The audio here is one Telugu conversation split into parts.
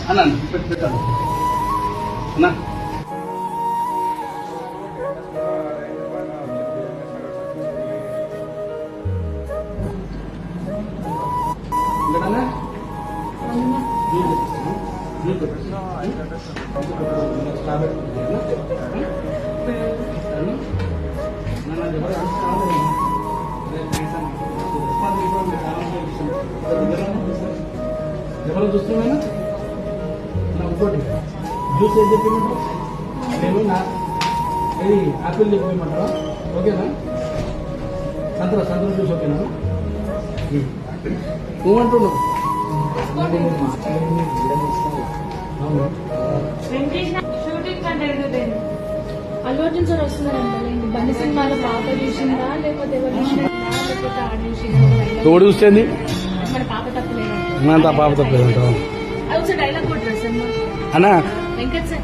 అన్నా పెట్టాను అన్నా ఎవరు చూస్తున్నాయినా ఇంకోటి జ్యూస్ ఏం చెప్పిమంటావు నేను ఇది ఆపిల్ చెప్పిమంటావా ఓకేనా సంతర జ్యూస్ ఓకేనా నువ్వంటున్నావు అల్లు అర్జున్ సార్ వస్తున్నారండి బండి సినిమాలో పాప చూసిందా లేకపోతే ఎవరు చూసిందా లేకపోతే ఆడ చూసిందా తోడు చూస్తుంది మన పాప తప్పలేదు అంత పాప తప్పలేదు అంటావు అది ఒకసారి డైలాగ్ కొట్టరా సార్ అన్నా వెంకట్ సార్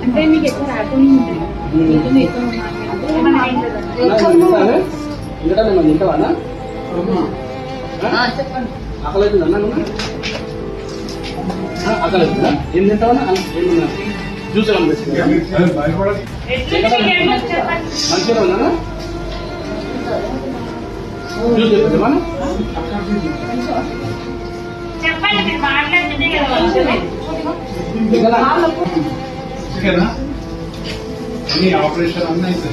అంటే మీకు ఎక్కువ రాకుండా ఉంటుంది తింటావా చెప్పండి ఆకలి అవుతుందన్నా ఆకలి అవుతుందా ఏం తింటావా ఏమన్నా జ్యూస్ మంచిగా ఉందా జ్యూస్ చెప్తామా చెప్పండి మాట్లాడుతుంది అన్ని ఆపరేషన్ అన్నీ అయితే